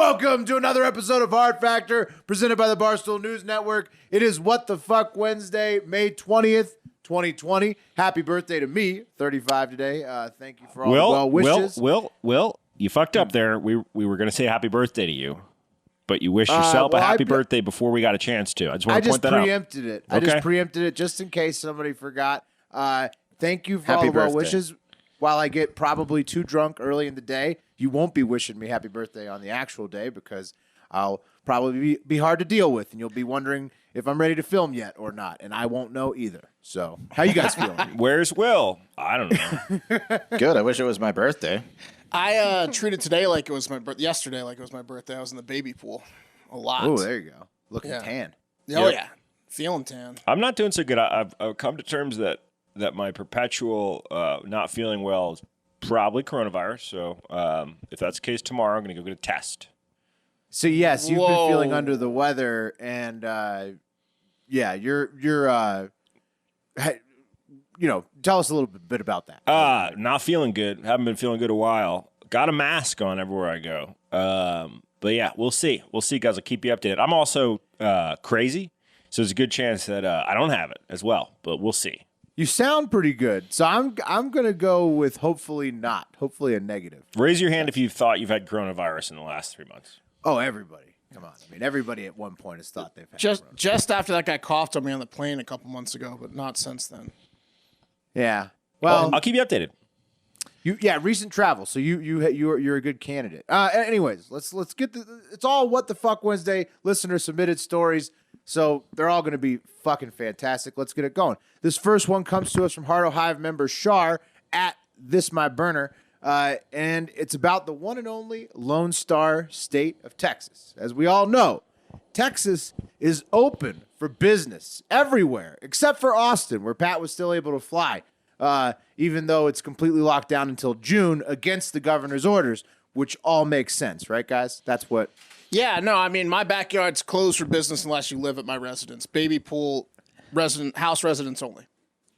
Welcome to another episode of Hard Factor, presented by the Barstool News Network. It is What the Fuck Wednesday, May 20th, 2020. Happy birthday to me, 35 today. Thank you for all the well wishes. Will, you fucked up there. We were going to say happy birthday to you, but you wished yourself a happy birthday before we got a chance to. I just want to point that out. I just preempted it just in case somebody forgot. Thank you for all the well wishes. While I get probably too drunk early in the day, you won't be wishing me happy birthday on the actual day because I'll probably be hard to deal with, and you'll be wondering if I'm ready to film yet or not, and I won't know either. So, how you guys feeling? Where's Will? I don't know. Good. I wish it was my birthday. I treated today like it was yesterday like it was my birthday. I was in the baby pool a lot. Oh, there you go. Looking tan. Oh, yeah. Feeling tan. I'm not doing so good. I've come to terms that my perpetual not feeling well is probably coronavirus. So if that's the case tomorrow, I'm going to go get a test. So, yes, you've been feeling under the weather, and, you're tell us a little bit about that. Not feeling good. Haven't been feeling good a while. Got a mask on everywhere I go. But, yeah, we'll see. We'll see, guys. I'll keep you updated. I'm also crazy, so there's a good chance that I don't have it as well, but we'll see. You sound pretty good, so I'm gonna go with hopefully not. Hopefully a negative. Raise your hand if you thought you've had coronavirus in the last 3 months. Oh, everybody! Come on, I mean everybody at one point has thought they've had just after that guy coughed on me on the plane a couple months ago, but not since then. Yeah. Well, I'll keep you updated. Recent travel. So you're a good candidate. Anyways, let's get it's all What the Fuck Wednesday listener submitted stories. So they're all going to be fucking fantastic. Let's get it going. This first one comes to us from Heart Hive member Shar at This My Burner. And it's about the one and only Lone Star State of Texas. As we all know, Texas is open for business everywhere except for Austin, where Pat was still able to fly, even though it's completely locked down until June against the governor's orders, which all makes sense, right, guys? That's what... Yeah, no, I mean, my backyard's closed for business unless you live at my residence. Baby pool, house residents only.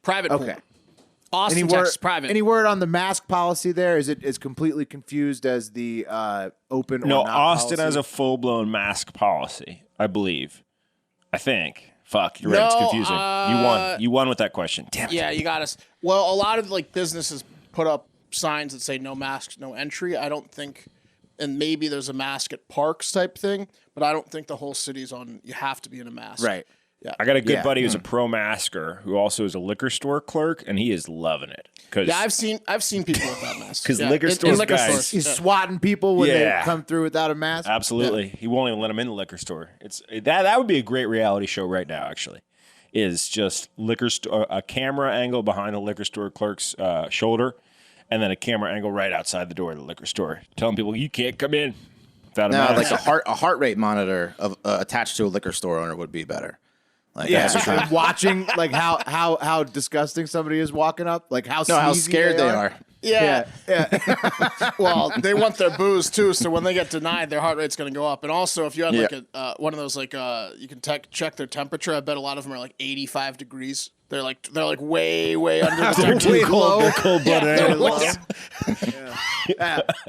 Private pool. Austin, Texas, private. Any word on the mask policy there? Is it as completely confused as the open or no, not Austin policy? has a full-blown mask policy, I believe. I think. Fuck, you're right. It's confusing. You won with that question. Damn it. Yeah, you got us. Well, a lot of businesses put up signs that say no masks, no entry. I don't think... And maybe there's a mask at parks type thing, but I don't think the whole city's on. You have to be in a mask. Right. Yeah. I got a good buddy who's a pro masker who also is a liquor store clerk, and he is loving it. Yeah, I've seen people with that mask. Because liquor stores guys, he's swatting people when they come through without a mask. Absolutely. Yeah. He won't even let them in the liquor store. That would be a great reality show right now. Actually, is just a camera angle behind the liquor store clerk's shoulder. And then a camera angle right outside the door of the liquor store, telling people you can't come in without a mask. Like a heart rate monitor attached to a liquor store owner would be better. Watching how disgusting somebody is walking up, how scared they are. Yeah. Well, they want their booze too, so when they get denied, their heart rate's going to go up. And also, if you had one of those you can check their temperature, I bet a lot of them are 85 degrees. They're way under the temperature. Way low. They're cold-blooded.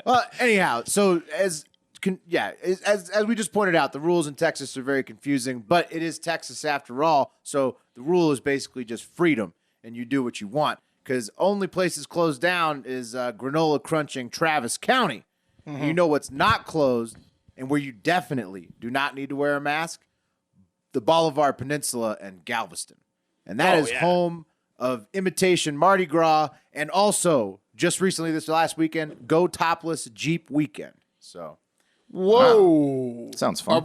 Well, anyhow, so as we just pointed out, the rules in Texas are very confusing, but it is Texas after all. So the rule is basically just freedom, and you do what you want. Because only places closed down is granola crunching Travis County. Mm-hmm. You know what's not closed, and where you definitely do not need to wear a mask? The Bolivar Peninsula and Galveston. And that is home of Imitation Mardi Gras, and also, just recently this last weekend, Go Topless Jeep Weekend. So, whoa. Sounds fun.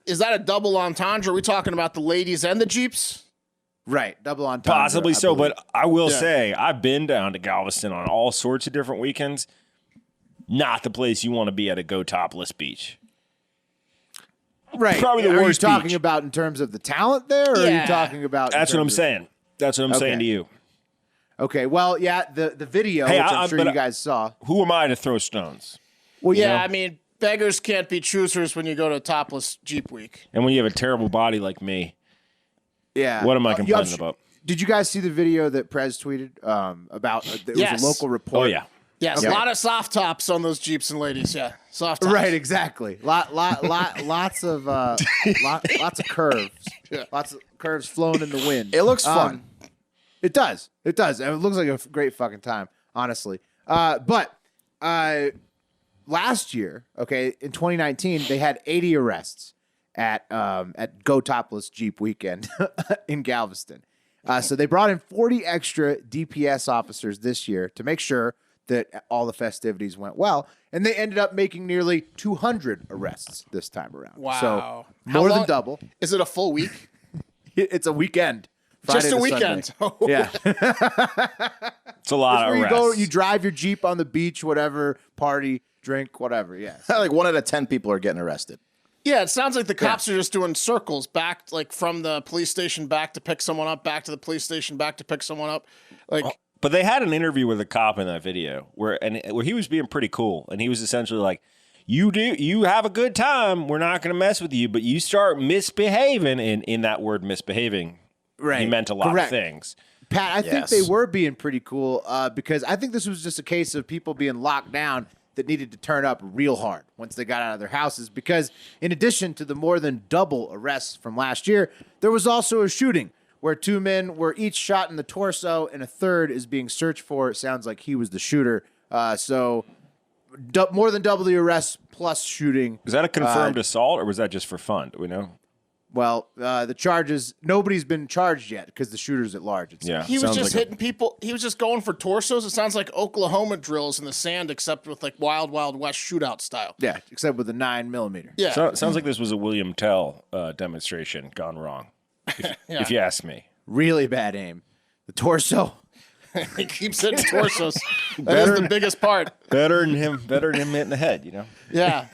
Is that a double entendre? Are we talking about the ladies and the Jeeps? Right, double entendre. Possibly so, but I will say, I've been down to Galveston on all sorts of different weekends. Not the place you want to be at a Go Topless beach. Right. Probably the worst. Are you talking about in terms of the talent there, or are you talking about... That's what I'm saying. That's what I'm saying to you. Okay, well, the video, which I'm sure you guys saw. Who am I to throw stones? Well, I mean, beggars can't be choosers when you go to Topless Jeep Week. And when you have a terrible body like me, what am I complaining about? Did you guys see the video that Prez tweeted about? It was a local report. Oh, yeah. Yes, a lot of soft tops on those Jeeps and ladies. Yeah, soft tops. Right, exactly. Lots of lots of curves. Yeah. Lots of curves flowing in the wind. It looks fun. It does. It does. And it looks like a great fucking time, honestly. But last year, okay, in 2019, they had 80 arrests at Go Topless Jeep Weekend in Galveston. So they brought in 40 extra DPS officers this year to make sure that all the festivities went well, and they ended up making nearly 200 arrests this time around. Wow. So How more than long- double. Is it a full week? It's a weekend. Friday Just a to weekend. Sunday. Yeah. It's a lot of Where you arrests. go, you drive your Jeep on the beach, whatever, party, drink, whatever. Yes. Like 1 out of 10 people are getting arrested. Yeah, it sounds like the cops are just doing circles back, like from the police station back to pick someone up, back to the police station, back to pick someone up. Like, But they had an interview with a cop in that video where he was being pretty cool, and he was essentially like, "You have a good time. We're not going to mess with you, but you start misbehaving." And in that word, misbehaving, Right. he meant a lot Correct. of things. Pat, I think Yes. they were being pretty cool because I think this was just a case of people being locked down that needed to turn up real hard once they got out of their houses. Because in addition to the more than double arrests from last year, there was also a shooting where 2 men were each shot in the torso and a third is being searched for. It sounds like he was the shooter. So more than double the arrests plus shooting. Is that a confirmed assault, or was that just for fun? Do we know? Well, the charges, nobody's been charged yet because the shooter's at large. It seems. Yeah. he was sounds just like hitting people. He was just going for torsos. It sounds like Oklahoma drills in the sand, except with like Wild Wild West shootout style. Yeah, except with a 9mm. Yeah. So, sounds like this was a William Tell demonstration gone wrong, if you ask me. Really bad aim. The torso. He keeps hitting torsos. That is the biggest part. Better than him hitting the head, you know? Yeah.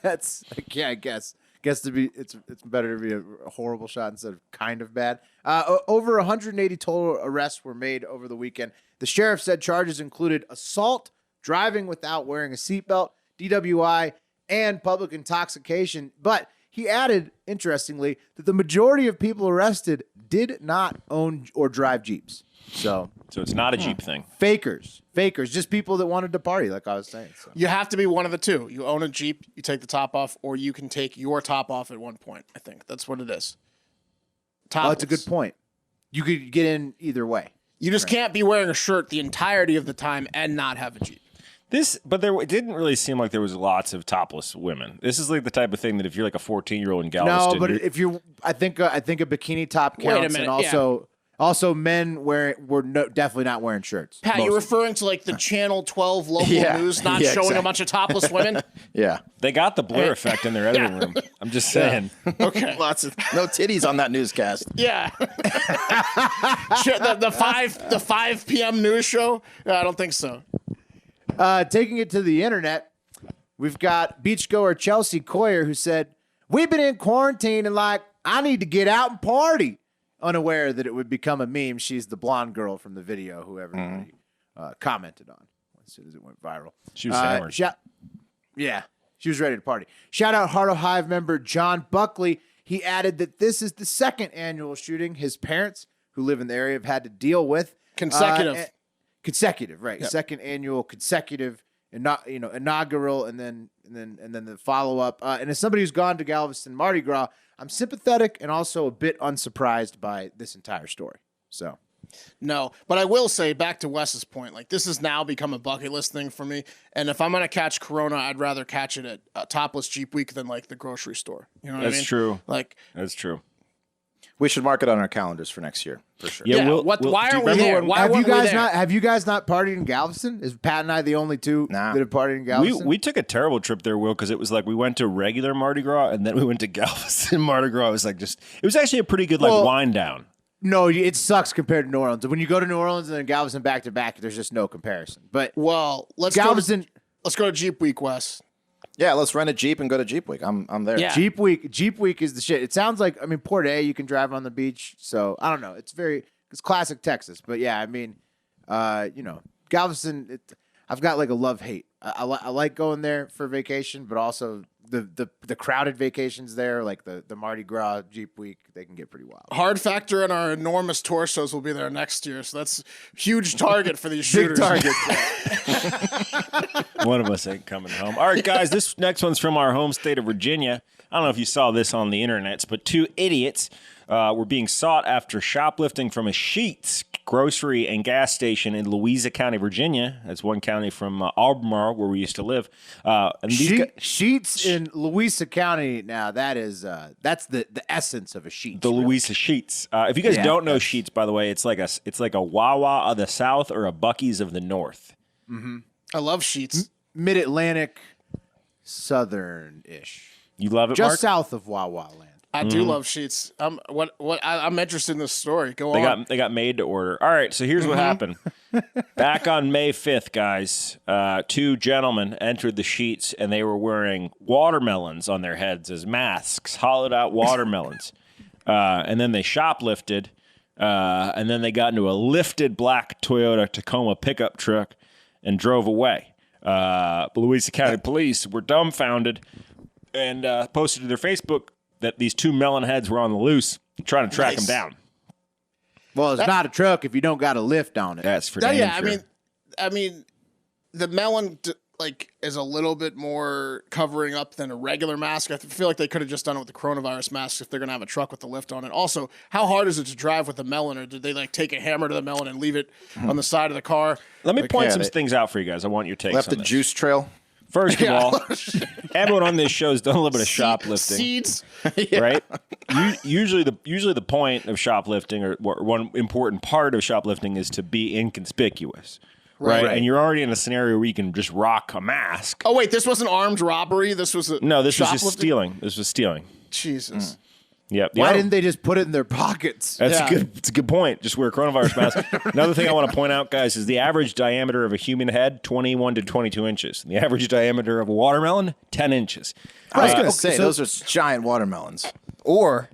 That's I guess to be it's better to be a horrible shot instead of kind of bad. Over 180 total arrests were made over the weekend. The sheriff said charges included assault, driving without wearing a seatbelt, DWI, and public intoxication. But he added, interestingly, that the majority of people arrested did not own or drive Jeeps. So So it's not a Jeep thing. fakers, just people that wanted to party, like I was saying. So. You have to be one of the two. You own a Jeep, you take the top off, or you can take your top off at one point. I think that's what it is. Oh, that's a good point. You could get in either way. You just can't be wearing a shirt the entirety of the time and not have a Jeep. It didn't really seem like there was lots of topless women. This is like the type of thing that if you're like a 14-year-old in Galveston, No, but if you're, I think a bikini top Wait a counts, minute, and also men were definitely not wearing shirts. Pat, you're Mostly. referring to like the Channel 12 local Yeah. news not Yeah, showing exactly. a bunch of topless women? Yeah. they got the blur effect in their editing room. I'm just saying. Okay. Lots of no titties on that newscast. Yeah. Shit, the 5 p.m. news show? I don't think so. Taking it to the internet, we've got beachgoer Chelsea Coyer who said, "We've been in quarantine and like I need to get out and party." Unaware that it would become a meme. She's the blonde girl from the video who everybody commented on as soon as it went viral. She was hammered. Yeah, she was ready to party. Shout out Heart of Hive member John Buckley. He added that this is the second annual shooting his parents, who live in the area, have had to deal with. Consecutive. Consecutive, right? Yep. Second annual consecutive, inaugural, and then the follow up. And as somebody who's gone to Galveston Mardi Gras, I'm sympathetic and also a bit unsurprised by this entire story. So. No, but I will say, back to Wes's point, like this has now become a bucket list thing for me. And if I'm gonna catch Corona, I'd rather catch it at Topless Jeep Week than like the grocery store. You know what I mean? That's true. Like, That's true. We should mark it on our calendars for next year, for sure. Yeah, yeah, we'll- why do you aren't we remember there? when- Why Have you weren't we guys there? not partied in Galveston? Is Pat and I the only two Nah. that have partied in We Galveston? took a terrible trip there, Will, because it was like we went to regular Mardi Gras and then we went to Galveston Mardi Gras. It was like it was actually a pretty good Well, wind down. No, it sucks compared to New Orleans. When you go to New Orleans and then Galveston back to back, there's just no comparison. But Well, let's Galveston, go to Jeep Week, Wes. Yeah, let's rent a Jeep and go to Jeep Week. I'm there. Yeah. Jeep Week is the shit. It sounds like, Port A, you can drive on the beach. So I don't know. It's classic Texas. But yeah, Galveston, I've got like a love-hate I like going there for vacation, but also the crowded vacations there, like the Mardi Gras Jeep Week, they can get pretty wild. Hard Factor and our enormous torsos will be there next year, so that's a huge target for these shooters. Big target. One of us ain't coming home. All right, guys, this next one's from our home state of Virginia. I don't know if you saw this on the internets, but 2 idiots were being sought after shoplifting from a Sheetz grocery and gas station in Louisa County, Virginia. That's one county from Albemarle, where we used to live. And these Sheetz in Louisa County. Now that's the essence of a Sheetz. The Louisa Sheetz. If you guys don't know Sheetz, by the way, it's like a Wawa of the South or a Buc-ee's of the North. Mm-hmm. I love Sheetz. Mid-Atlantic, southern-ish. You love it, Just Mark? south of Wawa land. I do love Sheetz. I'm interested in this story. Go on. They got made to order. All right, so here's what happened. Back on May 5th, guys, 2 gentlemen entered the Sheetz, and they were wearing watermelons on their heads as masks, hollowed out watermelons. And then they shoplifted, and then they got into a lifted black Toyota Tacoma pickup truck and drove away. Louisa County Police were dumbfounded and posted to their Facebook that these 2 melon heads were on the loose, trying to track them down. Well, it's not a truck if you don't got a lift on it. That's for damn sure. I mean, the melon is a little bit more covering up than a regular mask. I feel like they could have just done it with the coronavirus mask if they're gonna have a truck with the lift on it. Also, how hard is it to drive with a melon, or did they take a hammer to the melon and leave it on the side of the car? Let me point some things out for you guys. I want your takes Left on the this. juice trail. First of all, everyone on this show has done a little bit of shoplifting, Seeds. right? Usually the point of shoplifting, or one important part of shoplifting, is to be inconspicuous, right? And you're already in a scenario where you can just rock a mask. Oh wait, this wasn't armed robbery. This was This was just stealing. This was stealing. Jesus. Yep. Why didn't they just put it in their pockets? That's a good. It's a good point. Just wear a coronavirus mask. Another thing I want to point out, guys, is the average diameter of a human head 21 to 22 inches. And the average diameter of a watermelon 10 inches. I was going to say those are giant watermelons. Or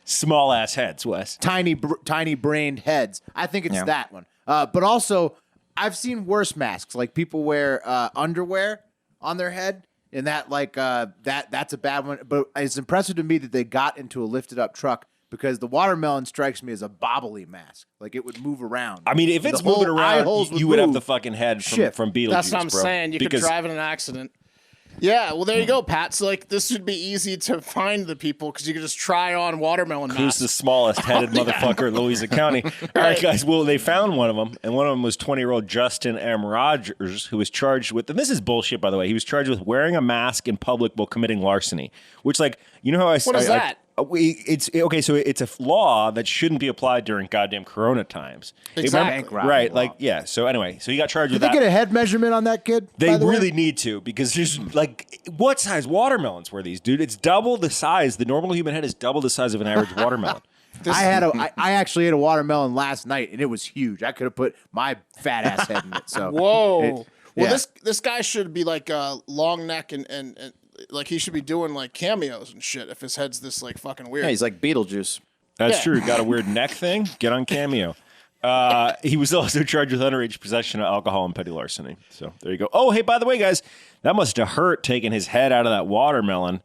small ass heads, Wes. Tiny brained heads. I think it's that one. But also, I've seen worse masks. Like people wear underwear on their head. And that that's a bad one. But it's impressive to me that they got into a lifted up truck, because the watermelon strikes me as a bobbly mask. Like it would move around. I mean, if it's moving around, you would have the fucking head from Beetlejuice. That's what I'm saying. You could drive in an accident. Yeah, well, there you go, Pat. So, this should be easy to find the people, because you could just try on watermelon masks. Who's the smallest headed motherfucker in Louisa County? All right, guys. Well, they found one of them, and one of them was 20-year-old Justin M. Rogers, who was charged with, and this is bullshit, by the way, he was charged with wearing a mask in public while committing larceny, which, you know how What is that? It's okay. So it's a law that shouldn't be applied during goddamn Corona times. Exactly. Right. So anyway, so he got charged with that. Did they get a head measurement on that kid? They really need to, because there's what size watermelons were these, dude? It's double the size. The normal human head is double the size of an average watermelon. I actually ate a watermelon last night, and it was huge. I could have put my fat ass head in it. So whoa. This guy should be long neck and he should be doing cameos and shit if his head's this fucking weird. Yeah, he's like Beetlejuice. That's true. Got a weird neck thing? Get on Cameo. He was also charged with underage possession of alcohol and petty larceny. So there you go. Oh, hey, by the way, guys, that must have hurt taking his head out of that watermelon.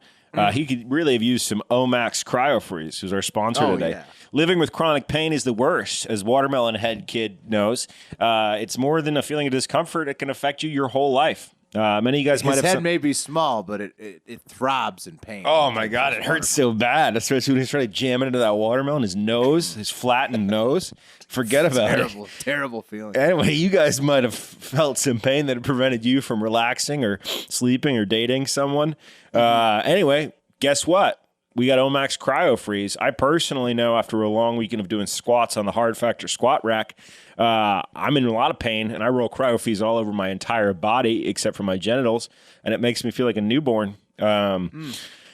He could really have used some Omax CryoFreeze, who's our sponsor today. Yeah. Living with chronic pain is the worst, as Watermelon Head Kid knows. It's more than a feeling of discomfort. It can affect you your whole life. Many of you guys might have. His head may be small, but it throbs in pain. Oh my God, it hurts so bad. Especially when he's trying to jam it into that watermelon, his nose, his flattened nose. Forget about it. Terrible feeling. Anyway, you guys might have felt some pain that prevented you from relaxing or sleeping or dating someone. Anyway, guess what? We got Omax CryoFreeze. I personally know, after a long weekend of doing squats on the Hard Factor squat rack, I'm in a lot of pain, and I roll CryoFreeze all over my entire body except for my genitals, and it makes me feel like a newborn.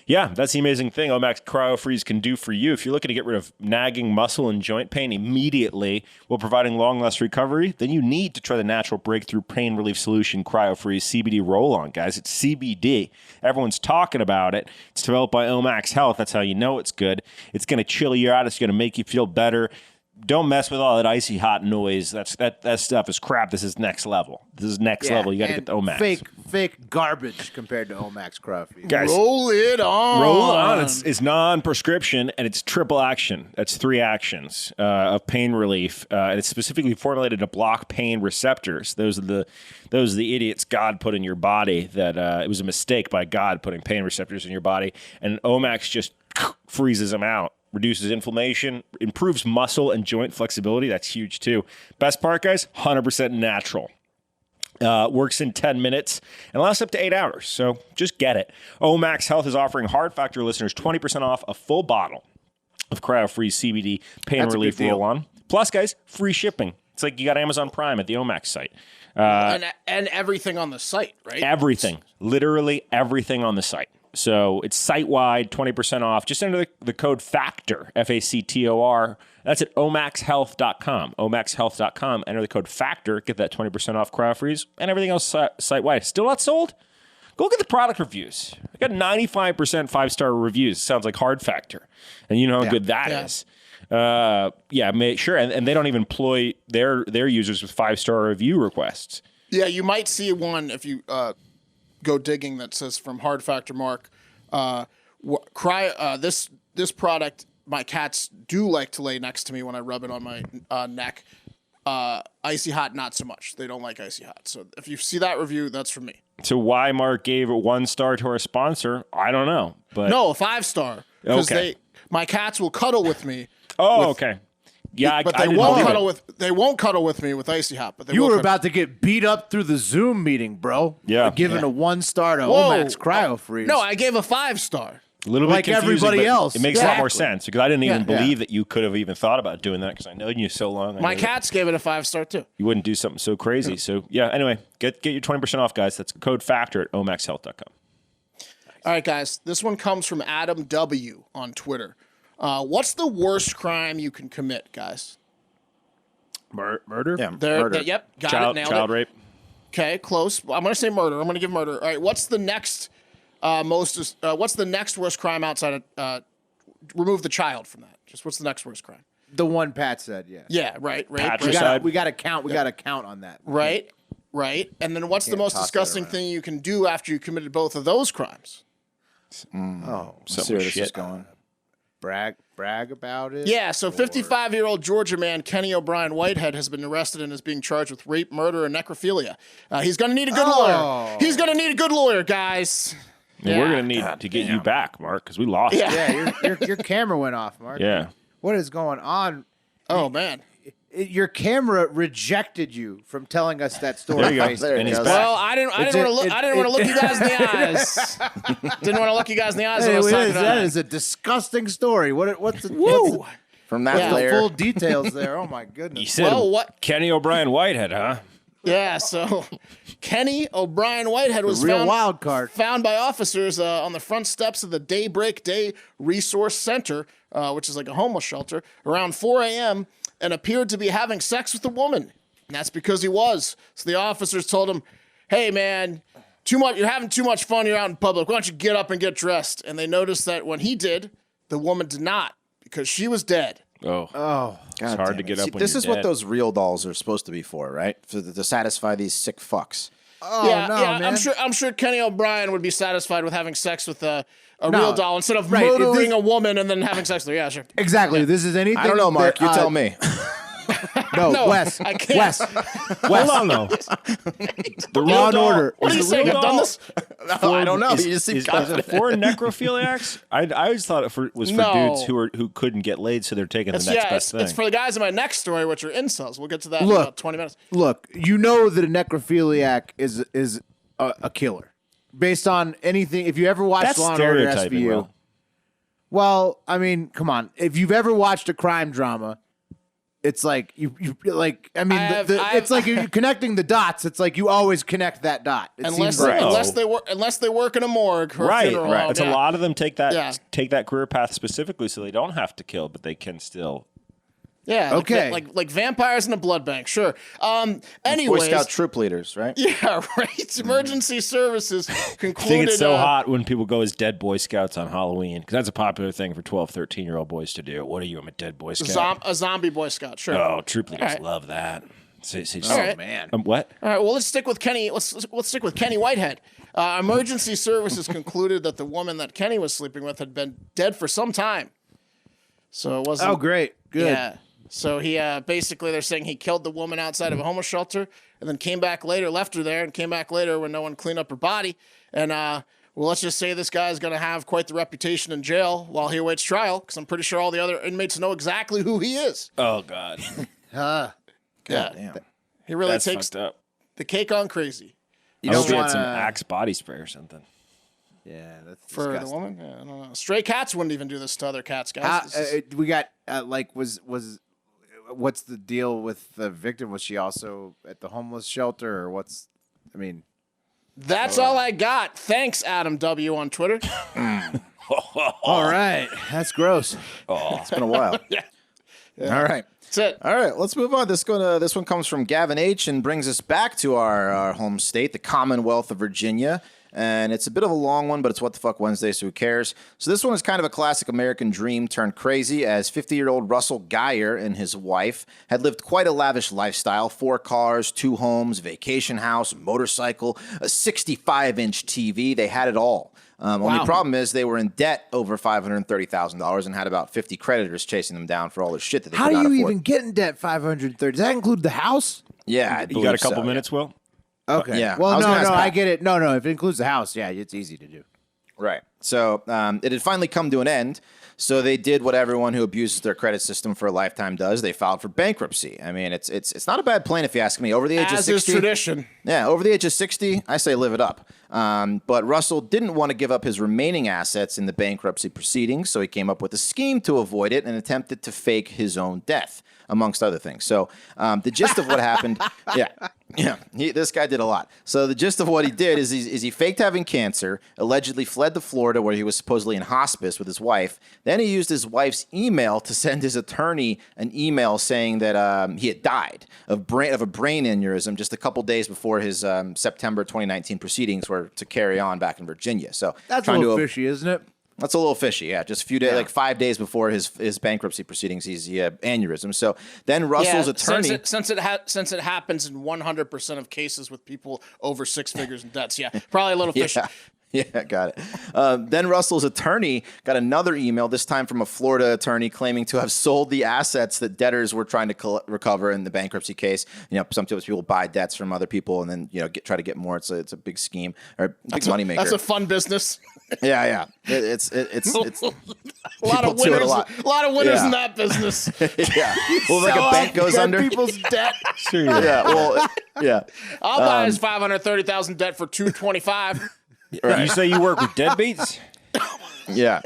Yeah, that's the amazing thing Omax CryoFreeze can do for you. If you're looking to get rid of nagging muscle and joint pain immediately while providing long-lasting recovery, then you need to try the natural breakthrough pain relief solution CryoFreeze CBD roll-on, guys. It's CBD. Everyone's talking about it. It's developed by Omax Health. That's how you know it's good. It's going to chill you out. It's going to make you feel better. don't mess with all that icy hot noise. That stuff is crap. This is next level. This is next level. You got to get the Omax. Fake garbage compared to Omax cryo. Guys, Roll it on. roll on. It's non-prescription and it's triple action. That's 3 actions of pain relief. And it's specifically formulated to block pain receptors. Those are the idiots God put in your body. That it was a mistake by God putting pain receptors in your body. And Omax just freezes them out. Reduces inflammation, improves muscle and joint flexibility. That's huge too. Best part, guys, 100% natural. Works in 10 minutes and lasts up to 8 hours. So just get it. Omax Health is offering Hard Factor listeners 20% off a full bottle of cryo-freeze CBD pain relief roll-on. Plus, guys, free shipping. It's like you got Amazon Prime at the Omax site. And everything on the site, right? Everything. Literally everything on the site. So it's site-wide, 20% off. Just enter the code FACTOR, FACTOR. That's at omaxhealth.com. Omaxhealth.com. Enter the code FACTOR. Get that 20% off cryo-freeze and everything else site-wide. Still not sold? Go get the product reviews. I got 95% 5-star reviews. Sounds like Hard Factor. And you know how good that is. Make sure. And they don't even employ their users with 5-star review requests. Yeah, you might see one if you go digging that says from Hard Factor Mark. This product, my cats do like to lay next to me when I rub it on my neck. Icy hot, not so much. They don't like icy hot. So if you see that review, that's from me. So why Mark gave a 1-star to our sponsor, I don't know. But no, a 5-star. Because my cats will cuddle with me. Okay. Yeah, but they won't cuddle with me with icy hot. But you were about to get beat up through the Zoom meeting, bro. Yeah, giving a 1-star to Omax cryo freeze. No, I gave a 5-star. A little bit like confusing, everybody else. It makes a lot more sense because I didn't even believe that you could have even thought about doing that because I know you so long. My cats gave it a 5-star too. You wouldn't do something so crazy. So yeah. Anyway, get your 20% off, guys. That's code FACTOR at omaxhealth.com. All right, guys. This one comes from Adam W on Twitter. What's the worst crime you can commit, guys? Murder? Yeah, murder. Yep, got it. Nailed child it. rape. Okay, close. I'm going to say murder. I'm going to give murder. All right, what's the next what's the next worst crime outside of remove the child from that? Just what's the next worst crime? The one Pat said, yeah. Yeah, right. Patricide. We got to count. We got to count on that. Right. And then what's the most disgusting thing you can do after you committed both of those crimes? See where this is going. Brag about it. Yeah, so 55-year-old Georgia man Kenny O'Brien Whitehead has been arrested and is being charged with rape, murder, and necrophilia. He's going to need a good lawyer. He's going to need a good lawyer, guys. Yeah. We're going to need to get you back, Mark, because we lost. Yeah, your camera went off, Mark. Yeah. What is going on? Oh, man. Your camera rejected you from telling us that story. There you go. And he's back. Well, I didn't want to look you guys in the eyes. Didn't want to look you guys in the eyes. That is a disgusting story. What's the from that layer? Full details there? Oh my goodness. You said what? Kenny O'Brien Whitehead, huh? Yeah. So Kenny O'Brien Whitehead was wild card found by officers on the front steps of the Daybreak Day Resource Center, which is like a homeless shelter, around 4 a.m. and appeared to be having sex with a woman. And that's because he was. So the officers told him, hey, man, you're having too much fun. You're out in public. Why don't you get up and get dressed? And they noticed that when he did, the woman did not because she was dead. Oh, it's hard to get up when this you're is dead. what those real dolls are supposed to be for, right? To satisfy these sick fucks. Man. I'm sure Kenny O'Brien would be satisfied with having sex with a real doll instead of murdering a woman and then having sex with her. Yeah, sure. Exactly. Yeah. This is anything. I don't know, Mark. You tell me. No, Wes. I can't. Wes. Hold on, though. The Law and Order. What are you saying? I've done this? No, I don't know. Is for necrophiliacs? I always thought it was for dudes who couldn't get laid, so they're taking the next best thing. It's for the guys in my next story, which are incels. We'll get to that in about 20 minutes. Look, you know that a necrophiliac is a killer. Based on anything, if you ever watched Law and Order SVU. Well, I mean, come on. If you've ever watched a crime drama, it's like you like. I mean, it's like you're connecting the dots. It's like you always connect that dot. Unless they work in a morgue or a funeral home. It's a lot of them take that career path specifically, so they don't have to kill, but they can still Yeah. Okay. Like vampires in a blood bank. Sure. Boy Anyways. Scout troop leaders, right? Yeah, right. Emergency services concluded. I think it's so hot when people go as dead Boy Scouts on Halloween because that's a popular thing for 12, 13-year-old boys to do. What are you? I'm a dead Boy Scout. A zombie Boy Scout, sure. Oh, troop leaders right. love that. right. Man. What? All right, well, let's stick with Kenny. Let's stick with Kenny Whitehead. Emergency services concluded that the woman that Kenny was sleeping with had been dead for some time. So it wasn't. Oh, great. Good. Yeah. So he basically they're saying he killed the woman outside of a homeless shelter and then came back later, left her there, and came back later when no one cleaned up her body. And well, let's just say this guy's going to have quite the reputation in jail while he awaits trial because I'm pretty sure all the other inmates know exactly who he is. Oh, God. Yeah. Damn. He really That's takes fucked up. the cake on crazy. You I don't hope he had want some to. Axe body spray or something. Yeah, that's For disgusting. the woman? Yeah, I don't know. Stray cats wouldn't even do this to other cats, guys. This is- We got what's the deal with the victim? Was she also at the homeless shelter, or what's? I mean, That's all I got. Thanks, Adam W. on Twitter. all right, that's gross. It's been a while. All right. That's it. All right, let's move on. This one comes from Gavin H. and brings us back to our home state, the Commonwealth of Virginia. And it's a bit of a long one, but it's What the Fuck Wednesday, so who cares? So this one is kind of a classic American dream turned crazy, as 50-year-old Russell Geyer and his wife had lived quite a lavish lifestyle. 4 cars, 2 homes, vacation house, motorcycle, a 65-inch TV. They had it all. Only problem is they were in debt over $530,000 and had about 50 creditors chasing them down for all the shit that they How could do not you afford. even get in debt 530? Does that include the house? Yeah, I You got a believe couple so, minutes, Will? Okay. yeah. Well, I was no, gonna ask I Pat. get it. No, if it includes the house, yeah, it's easy to do. Right. So it had finally come to an end. So they did what everyone who abuses their credit system for a lifetime does. They filed for bankruptcy. I mean, it's not a bad plan if you ask me. Over the age of As 60, is tradition. yeah, over the age of 60, I say live it up. But Russell didn't want to give up his remaining assets in the bankruptcy proceedings, so he came up with a scheme to avoid it and attempted to fake his own death, amongst other things. So the gist of what happened, this guy did a lot. So the gist of what he did is he faked having cancer, allegedly fled to Florida where he was supposedly in hospice with his wife. Then he used his wife's email to send his attorney an email saying that he had died of a brain aneurysm just a couple days before his September 2019 proceedings were to carry on back in Virginia. So That's a little fishy, isn't it? That's a little fishy, yeah. Just a few days, like 5 days before his bankruptcy proceedings, he had aneurysm. So then Russell's attorney, since it happens in 100% of cases with people over 6 figures in debts, probably a little fishy. Yeah, got it. Then Russell's attorney got another email, this time from a Florida attorney, claiming to have sold the assets that debtors were trying to recover in the bankruptcy case. You know, sometimes people buy debts from other people and then try to get more. It's a big scheme or big moneymaker. That's a fun business. Yeah. It's a lot people of do it winners. a lot. A lot of winners Yeah. in that business. Yeah. Well, like a bank goes under. People's debt. Sure. Yeah. Well. Yeah. I'll buy his $530,000 debt for $225. You say you work with deadbeats? Yeah.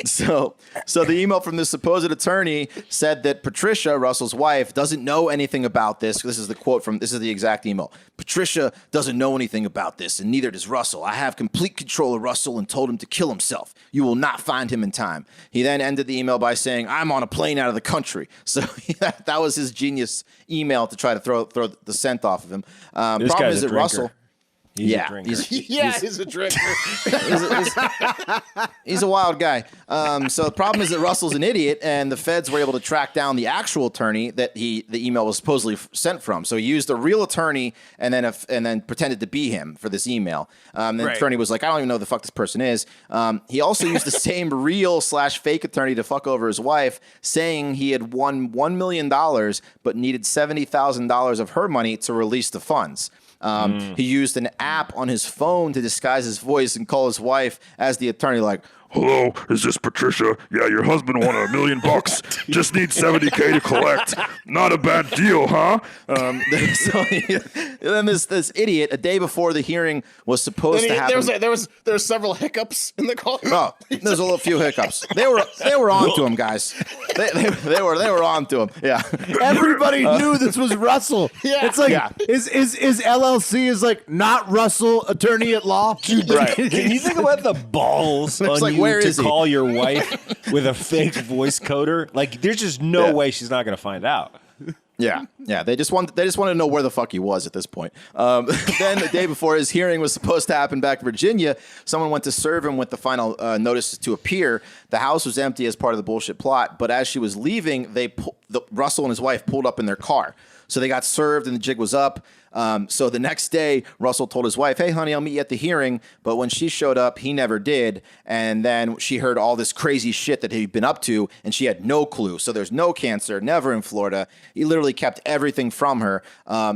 So the email from the supposed attorney said that Patricia, Russell's wife, doesn't know anything about this. This is the exact email. Patricia doesn't know anything about this, and neither does Russell. I have complete control of Russell and told him to kill himself. You will not find him in time. He then ended the email by saying, I'm on a plane out of the country. So that was his genius email to try to throw the scent off of him. This Problem guy's is a that drinker. Russell... He's yeah, a drinker. He's a drinker. He's a wild guy. So the problem is that Russell's an idiot, and the feds were able to track down the actual attorney that the email was supposedly sent from. So he used a real attorney and then pretended to be him for this email. Then the attorney was like, I don't even know who the fuck this person is. He also used the same real/fake attorney to fuck over his wife, saying he had won $1 million but needed $70,000 of her money to release the funds. He used an app on his phone to disguise his voice and call his wife as the attorney, like, Hello, is this Patricia? Yeah, your husband won $1 million. Just need $70K to collect. Not a bad deal, huh? Then this idiot, a day before the hearing was supposed to happen. There was several hiccups in the call. Oh, there's a few hiccups. They were on to him, guys. They were on to him. Yeah. Everybody knew this was Russell. Yeah. It's like Yeah. is LLC is like not Russell, attorney at law. Right. Can you think about the balls on like, you Where to is he? call your wife with a fake voice coder? Like, there's just no way she's not going to find out. Yeah. They just wanted to know where the fuck he was at this point. Then the day before his hearing was supposed to happen back in Virginia, someone went to serve him with the final notice to appear. The house was empty as part of the bullshit plot, but as she was leaving, Russell and his wife pulled up in their car. So they got served and the jig was up. So the next day, Russell told his wife, "Hey, honey, I'll meet you at the hearing." But when she showed up, he never did. And then she heard all this crazy shit that he'd been up to, and she had no clue. So there's no cancer, never in Florida. He literally kept everything from her.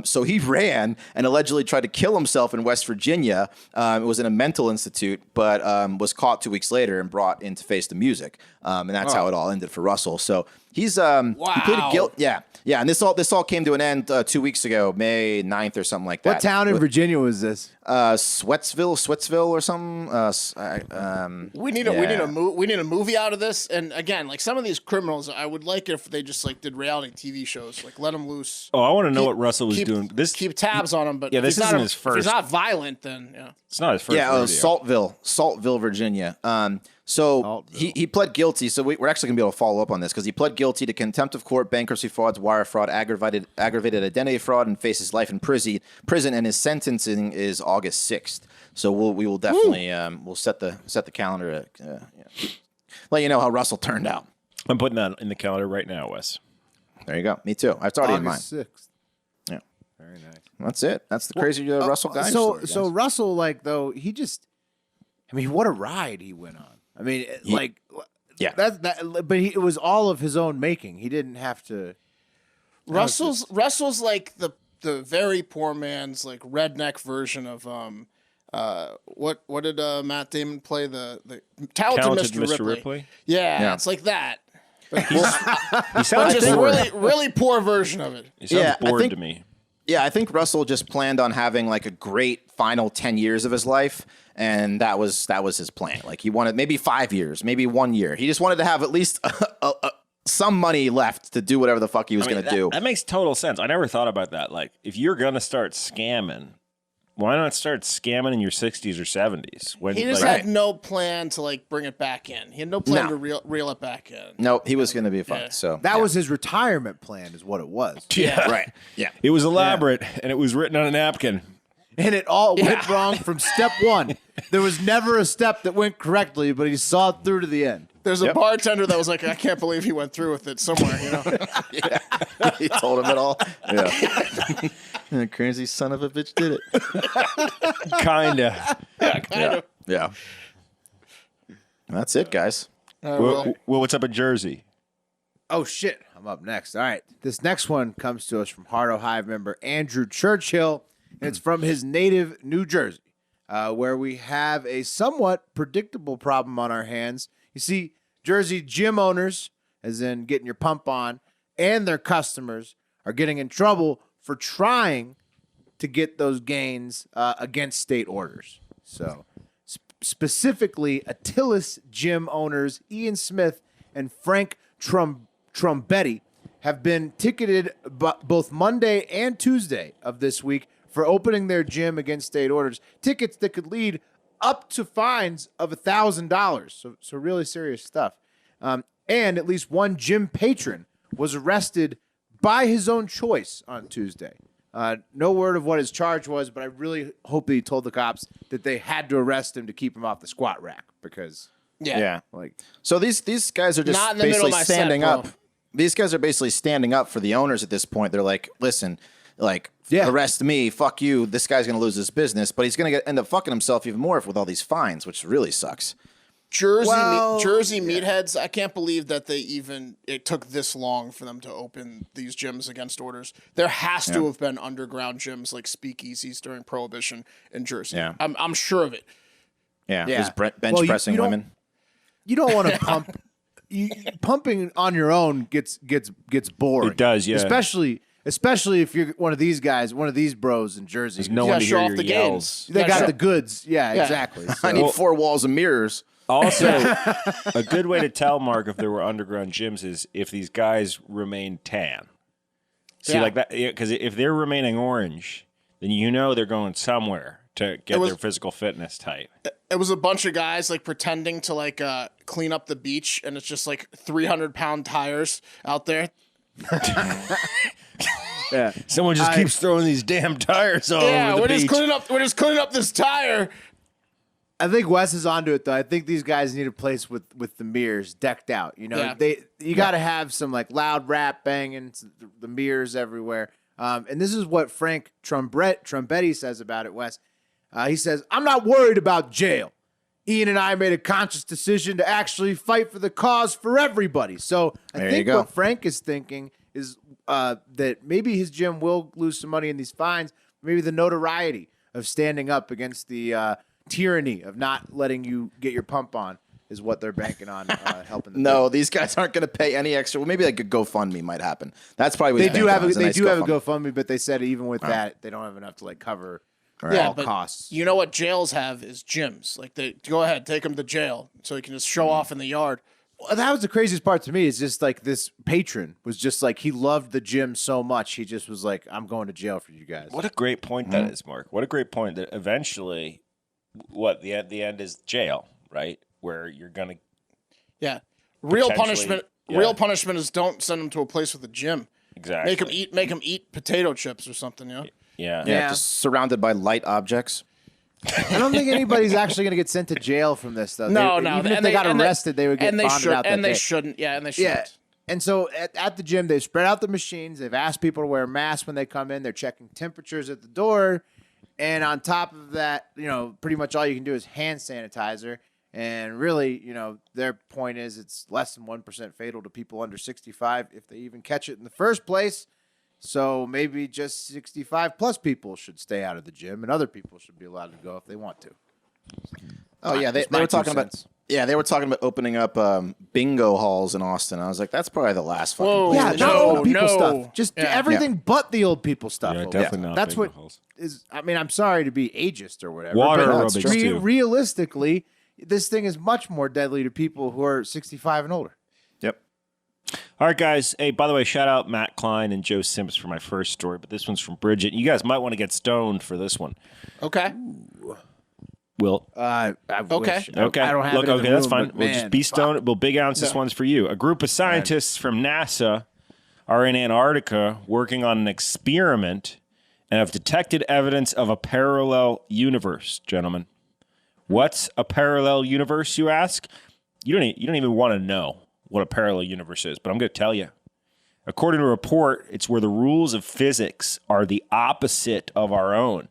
So he ran and allegedly tried to kill himself in West Virginia. It was in a mental institute, but was caught 2 weeks later and brought in to face the music. And that's how it all ended for Russell. So he's he pleaded guilty. Yeah, and this all came to an end 2 weeks ago, May 9th or something like that. What town in Virginia was this? Swetsville or something. We need a movie out of this. And again, like some of these criminals, I would like it if they just like did reality TV shows, like let them loose. Oh, I want to know what Russell was doing. Keep tabs on him, but yeah, this isn't his first. If he's not violent, then yeah, it's not his first. Yeah, Saltville, Virginia. So he pled guilty. So we're actually gonna be able to follow up on this because he pled guilty to contempt of court, bankruptcy frauds, wire fraud, aggravated identity fraud, and faces life in prison. And his sentencing is August 6th. So we will definitely we'll set the calendar. Let you know how Russell turned out. I'm putting that in the calendar right now, Wes. There you go. Me too. It's already in mind. August 6th. Yeah, Very nice. that's it. That's the crazy Russell guy. So story, so guys. Russell, like though, what a ride he went on. I mean, yeah. But it was all of his own making. He didn't have to. Russell's like the very poor man's like redneck version of what did Matt Damon play the talented Mr. Ripley? Yeah, it's like that. But He sounds just bored. really poor version of it. He sounds Yeah, I bored think- to me. Yeah, I think Russell just planned on having like a great final 10 years of his life, and that was his plan. Like he wanted maybe 5 years, maybe 1 year. He just wanted to have at least some money left to do whatever the fuck he was going to do. That makes total sense. I never thought about that. Like, if you're going to start scamming, why not start scamming in your 60s or 70s? When, He just had no plan to like bring it back in. He had no plan to reel it back in. No, he was going to be fucked. Yeah. So That was his retirement plan, is what it was. Yeah. right. Yeah. It was elaborate, and it was written on a napkin. And it all went wrong from step one. There was never a step that went correctly, but he saw it through to the end. There's a bartender that was like, I can't believe he went through with it somewhere, you know? He told him it all. Yeah. The crazy son of a bitch did it. Kinda. Kind of. Yeah. That's it, guys. Well, what's up in Jersey? Oh, shit. I'm up next. All right. This next one comes to us from Hardo Hive member Andrew Churchill, and it's from his native New Jersey, where we have a somewhat predictable problem on our hands. You see, Jersey gym owners, as in getting your pump on, and their customers are getting in trouble for trying to get those gains against state orders. So, specifically, Attilis gym owners Ian Smith and Frank Trombetti have been ticketed both Monday and Tuesday of this week for opening their gym against state orders. Tickets that could lead up to fines of $1,000. So really serious stuff. And at least one gym patron was arrested by his own choice on Tuesday. No word of what his charge was, but I really hope that he told the cops that they had to arrest him to keep him off the squat rack because, Yeah. like, So these guys are just Not in the middle basically of my set, standing bro. up. These guys are basically standing up for the owners at this point. They're like, listen, like, arrest me, fuck you. This guy's going to lose his business, but he's going to end up fucking himself even more with all these fines, which really sucks. Jersey meatheads, I can't believe that it took this long for them to open these gyms against orders. There has to have been underground gyms like speakeasies during Prohibition in Jersey. Yeah. I'm sure of it. Yeah. Yeah. Bench Well, pressing you don't- women. you don't want to pump. Pumping on your own gets boring. It does, yeah. Especially if you're one of these guys, one of these bros in Jersey. There's no You one gotta to show hear off your the yells. gains. They Yeah, got sure. the goods. Yeah, exactly. I need 4 walls of mirrors. Also, a good way to tell, Mark, if there were underground gyms is if these guys remain tan. See, Yeah. like that, because if they're remaining orange, then you know they're going somewhere to get their physical fitness tight. It was a bunch of guys like pretending to like clean up the beach, and it's just like 300-pound tires out there. Yeah. Someone just keeps throwing these damn tires all over the beach. We're just cleaning up this tire. I think Wes is onto it though. I think these guys need a place with the mirrors decked out. You know, you got to have some like loud rap banging, the mirrors everywhere. And this is what Frank Trombetti says about it, Wes. He says, "I'm not worried about jail. Ian and I made a conscious decision to actually fight for the cause for everybody." So I think what Frank is thinking is that maybe his gym will lose some money in these fines. Maybe the notoriety of standing up against the tyranny of not letting you get your pump on is what they're banking on helping them. No, these guys aren't going to pay any extra. Well, maybe like a GoFundMe might happen. That's probably what they do have. They do have a GoFundMe, but they said even with that, they don't have enough to like cover all costs. You know what jails have is gyms. Like they go ahead, take them to jail so you can just show off in the yard. Well, that was the craziest part to me. Is just like this patron was just like he loved the gym so much he just was like, "I'm going to jail for you guys." What a great point that is, Mark. What a great point that eventually, the end is jail, right? Where you're gonna, real punishment. Yeah. Real punishment is don't send them to a place with a gym. Exactly. Make them eat potato chips or something. Yeah. Just surrounded by light objects. I don't think anybody's actually going to get sent to jail from this, though. No. Even if they got arrested, they would get bonded out. And they shouldn't. Yeah, and they shouldn't. Yeah. And so at the gym, they've spread out the machines. They've asked people to wear masks when they come in. They're checking temperatures at the door. And on top of that, pretty much all you can do is hand sanitizer. And really, their point is it's less than 1% fatal to people under 65 if they even catch it in the first place. So maybe just 65 plus people should stay out of the gym, and other people should be allowed to go if they want to. Oh yeah, they were talking about. Yeah, they were talking about opening up bingo halls in Austin. I was like, that's probably the last fucking. Whoa, place. not old people stuff. Just everything but the old people stuff. Yeah, definitely not. That's bingo what halls. is. I mean, I'm sorry to be ageist or whatever. Water but aerobics too. Realistically, this thing is much more deadly to people who are 65 and older. Yep. All right, guys. Hey, by the way, shout out Matt Klein and Joe Sims for my first story, but this one's from Bridget. You guys might want to get stoned for this one. Okay. Will. I Okay. wish. Okay. I don't have it in the that's room, fine. but We'll just be stoned. Well, big ounce. This one's for you. A group of scientists from NASA are in Antarctica working on an experiment and have detected evidence of a parallel universe, gentlemen. What's a parallel universe, you ask? You don't even want to know what a parallel universe is, but I'm going to tell you. According to a report, it's where the rules of physics are the opposite of our own.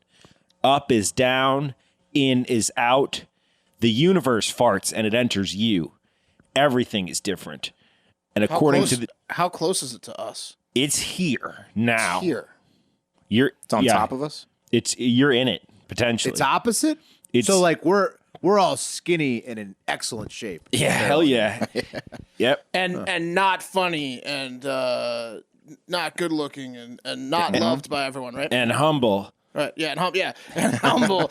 Up is down, in is out. The universe farts and it enters you. Everything is different. And according to how close is it to us? it's here now. It's here. It's on top of us. You're in it potentially. It's opposite. So like we're all skinny and in excellent shape. Yeah, hell yeah. Yep. And not funny and not good looking and not loved by everyone, right? And humble. Right. Yeah. And humble.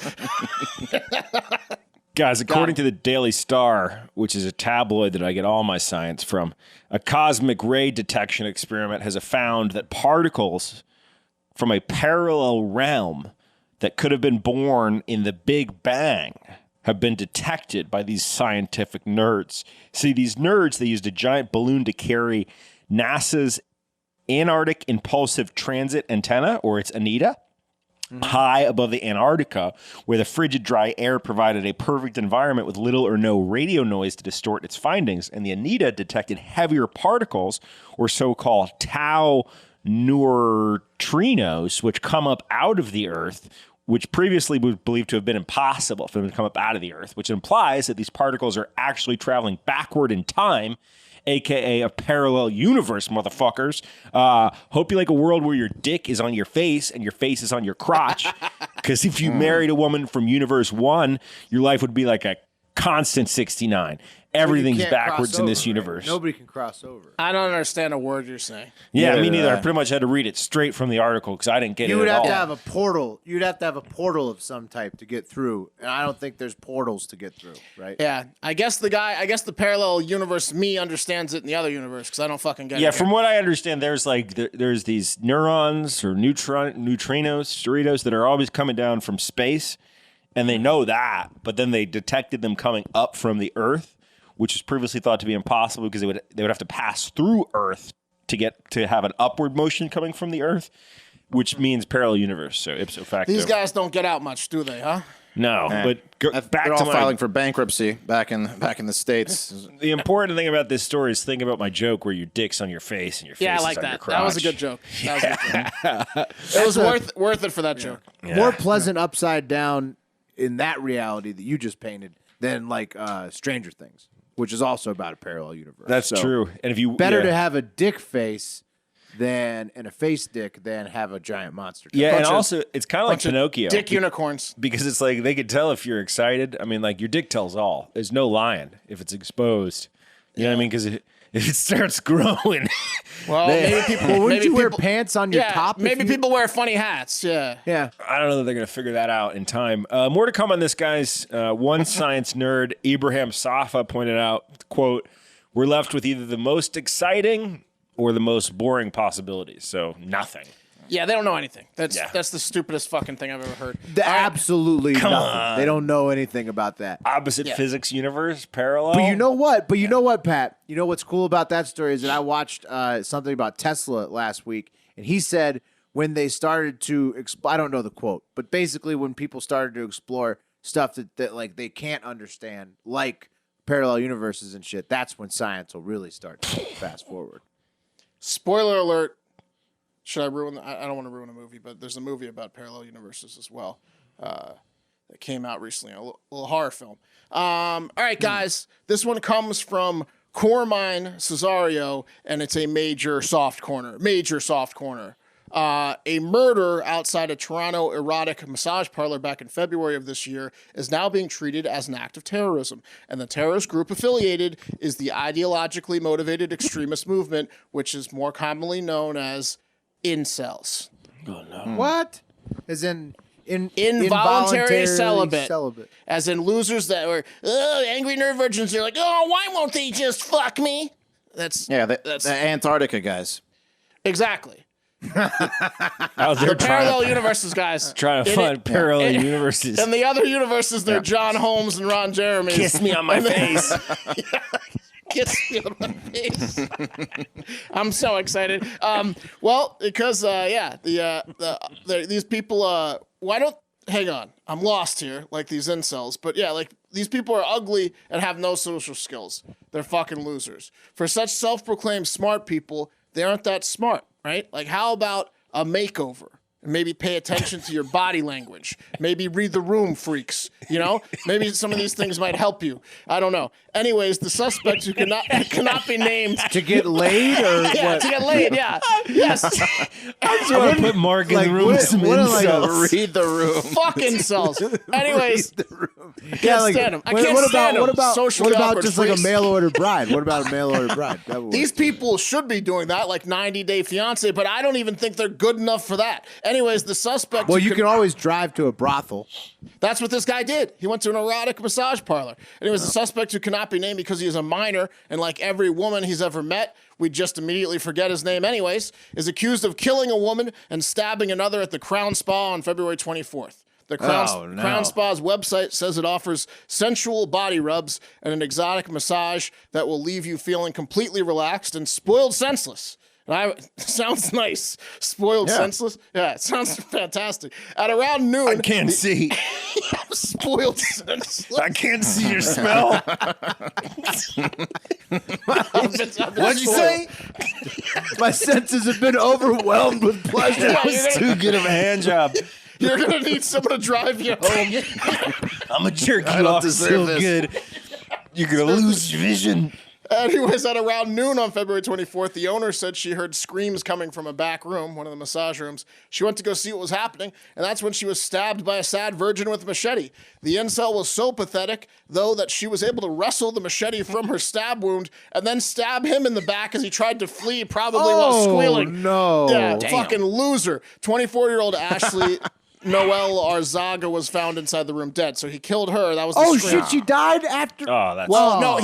Guys, according to the Daily Star, which is a tabloid that I get all my science from, a cosmic ray detection experiment has found that particles from a parallel realm that could have been born in the Big Bang have been detected by these scientific nerds. See, these nerds, they used a giant balloon to carry NASA's Antarctic Impulsive Transit Antenna, or its ANITA, high above the Antarctica, where the frigid, dry air provided a perfect environment with little or no radio noise to distort its findings. And the ANITA detected heavier particles, or so-called tau neutrinos, which come up out of the Earth, which previously was believed to have been impossible for them to come up out of the Earth, which implies that these particles are actually traveling backward in time, a.k.a. a parallel universe, motherfuckers. Hope you like a world where your dick is on your face and your face is on your crotch. Because if you married a woman from Universe 1, your life would be like a constant 69. Everything's backwards in this universe. Right? Nobody can cross over. I don't understand a word you're saying. Yeah, me neither. I pretty much had to read it straight from the article because I didn't get it at all. You would have to have a portal. You'd have to have a portal of some type to get through. And I don't think there's portals to get through, right? Yeah. I guess the parallel universe me understands it in the other universe because I don't fucking get it. Yeah, from what I understand, there's there's these neurons or neutrinos, Doritos that are always coming down from space. and they know that, but then they detected them coming up from the Earth, which was previously thought to be impossible because they would have to pass through Earth to have an upward motion coming from the Earth, which means parallel universe. So ipso facto, These guys don't get out much, do they? Huh? no. But back They're to all filing for bankruptcy back in the States. the important thing about this story is think about my joke where your dick's on your face and your face Yeah, I is like on your that. crotch. That was a good joke. It was worth it for that joke. More pleasant upside down in that reality that you just painted than like Stranger Things, which is also about a parallel universe. That's So, true. And if you Better to have a dick face and a face dick than have a giant monster. yeah, and bunch of- also it's kind of like Bunch of Pinocchio. Dick unicorns. Because it's like they could tell if you're excited. I mean, like your dick tells all. There's no lying if it's exposed. You know what I mean? Because if it starts growing, Well, maybe people. Well, wouldn't maybe you wear people- pants on your yeah, top? if Maybe you- people wear funny hats. Yeah. Yeah. I don't know that they're going to figure that out in time. More to come on this, guys. One science nerd, Ibrahim Safa, pointed out, quote, "We're left with either the most exciting or the most boring possibilities. So nothing." Yeah, they don't know anything. That's Yeah. that's the stupidest fucking thing I've ever heard. Absolutely nothing. on. They don't know anything about that. Opposite physics universe, parallel. But you know what? You know what, Pat? You know what's cool about that story is that I watched something about Tesla last week, and he said when they started to I don't know the quote, but basically when people started to explore stuff that like they can't understand, like parallel universes and shit, that's when science will really start to fast forward. Spoiler alert. Should I ruin? I don't want to ruin a movie, but there's a movie about parallel universes as well that came out recently, a little horror film. All right, guys, this one comes from Cormine Cesario, and it's a major soft corner. A murder outside a Toronto erotic massage parlor back in February of this year is now being treated as an act of terrorism. And the terrorist group affiliated is the ideologically motivated extremist movement, which is more commonly known as incels. What? As in Involuntary celibate. celibate. As in losers that were angry nerd virgins. They're like, oh, why won't they just fuck me? That's The Antarctica guys. exactly. Out there The parallel universes, guys. trying to find parallel universes. And the other universes, they're John Holmes and Ron Jeremy. Kiss me on my face. Kiss me on my face. I'm so excited. Well, because these people. Why don't hang on? I'm lost here, like these incels. But yeah, like these people are ugly and have no social skills. They're fucking losers. For such self-proclaimed smart people, they aren't that smart, right? Like, how about a makeover? Maybe pay attention to your body language. Maybe read the room, freaks. You know, maybe some of these things might help you. I don't know. Anyways, the suspect who cannot be named To get laid or yeah, what? to get laid. Yeah, yes. I just want to put Mark in like, the room what- with some what are, like, incels. Read the room. Fucking cells. Anyways, I can't stand them. I what- can't what stand about, them. What Socially about awkward just like a freaks. mail order bride? What about a mail order bride? That would These work. people should be doing that, like 90 Day Fiance, but I don't even think they're good enough for that. Anyways, the suspect. Well, who you can always drive to a brothel. That's what this guy did. He went to an erotic massage parlor. And it was a suspect who cannot be named because he is a minor, and like every woman he's ever met, we just immediately forget his name anyways, is accused of killing a woman and stabbing another at the Crown Spa on February 24th. The Crown Spa's website says it offers sensual body rubs and an exotic massage that will leave you feeling completely relaxed and spoiled senseless. Sounds nice. Spoiled senseless. Yeah, it sounds fantastic. At around noon, I can't see. spoiled senseless. I can't see your smell. What'd you say? My senses have been overwhelmed with pleasure. Yeah, It's too good of a hand job. You're gonna need someone to drive you home. I'm gonna jerk you don't off deserve so this. good. You're gonna lose your vision. Anyways, at around noon on February 24th, the owner said she heard screams coming from a back room, one of the massage rooms. She went to go see what was happening, and that's when she was stabbed by a sad virgin with a machete. The incel was so pathetic, though, that she was able to wrestle the machete from her stab wound and then stab him in the back as he tried to flee, probably while squealing. No. Yeah, fucking loser. 24-year-old Ashley Noelle Arzaga was found inside the room dead, so he killed her. That was the scream. Shit, she died after. Oh, that's Well, no,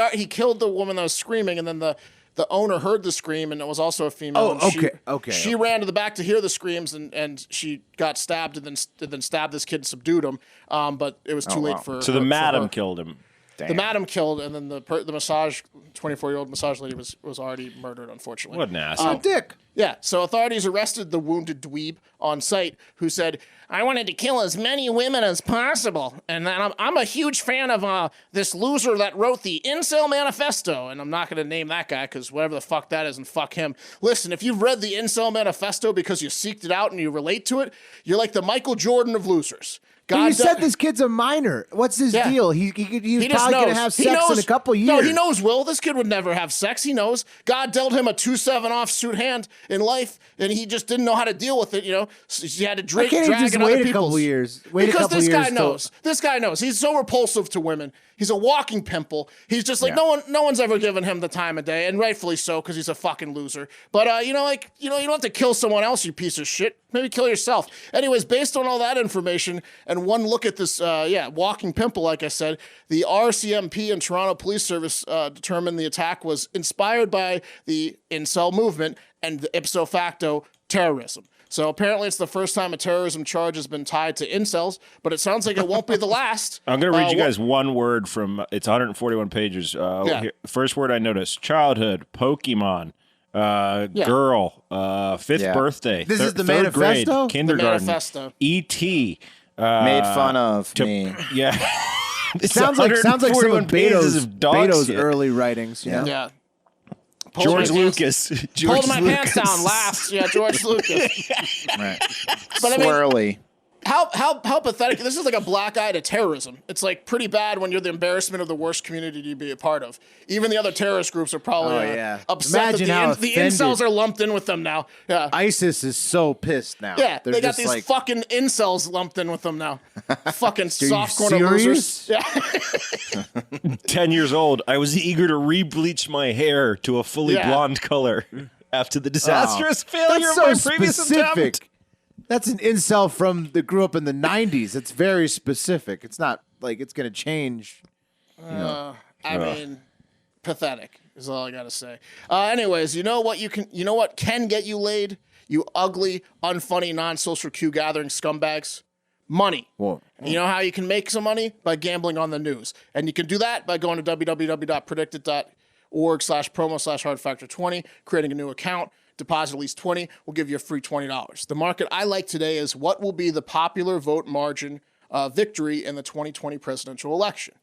he killed the woman that was screaming, and then the the owner heard the scream, and it was also a female. Oh, and okay. She ran to the back to hear the screams, and she got stabbed, and then stabbed this kid and subdued him. But it was too late for. So the for madam her. killed him. The madam killed, and then the 24-year-old massage lady was already murdered, unfortunately. What an ass. Dick. Yeah, so authorities arrested the wounded dweeb on site who said, I wanted to kill as many women as possible. And then I'm a huge fan of this loser that wrote the Incel Manifesto. And I'm not going to name that guy because whatever the fuck that is, and fuck him. Listen, if you've read the Incel Manifesto because you seeked it out and you relate to it, you're like the Michael Jordan of losers. But you said this kid's a minor. What's his deal? He's probably going to have sex in a couple years. No, he knows, Will. This kid would never have sex. He knows. God dealt him a 2-7 offsuit hand in life, and he just didn't know how to deal with it, So he had to drag Why can't he just in other wait a people's. couple years? Because this guy knows. This guy knows. He's so repulsive to women. He's a walking pimple. He's just like no one's ever given him the time of day, and rightfully so, because he's a fucking loser. But you don't have to kill someone else, you piece of shit. Maybe kill yourself. Anyways, based on all that information and one look at this, walking pimple, like I said, the RCMP and Toronto Police Service determined the attack was inspired by the incel movement and the ipso facto terrorism. So apparently it's the first time a terrorism charge has been tied to incels, but it sounds like it won't be the last. I'm going to read you guys one word from, it's 141 pages. Here, first word I noticed, childhood, Pokemon, girl, fifth birthday. This is the third manifesto? grade, kindergarten, The manifesto. E.T. Made fun of me. Yeah. It sounds like some of pages of dog Beto's shit. early writings. Yeah. George Lucas. Pulled my pants down, laughed. Yeah, George Lucas. Right. But I mean, Swirly. how pathetic. This is like a black eye to terrorism. It's like pretty bad when you're the embarrassment of the worst community to be a part of. Even the other terrorist groups are probably upset Imagine how that the offended. incels are lumped in with them now. Yeah. ISIS is so pissed now. Yeah, They're they got just these like, fucking incels lumped in with them now. Fucking Are soft you corner serious? losers. Yeah. 10 years old, I was eager to re-bleach my hair to a fully blonde color after the disastrous failure That's of my so previous specific. attempt. That's an incel from that grew up in the 90s. It's very specific. It's not like it's going to change. I mean, pathetic is all I gotta say. Anyways, you know what can get you laid? You ugly, unfunny, non-social Q gathering scumbags. Money. Whoa. And you know how you can make some money? By gambling on the news. And you can do that by going to www.predictit.org/promo/hardfactor20, creating a new account. Deposit at least $20, we'll give you a free $20. The market I like today is what will be the popular vote margin victory in the 2020 presidential election.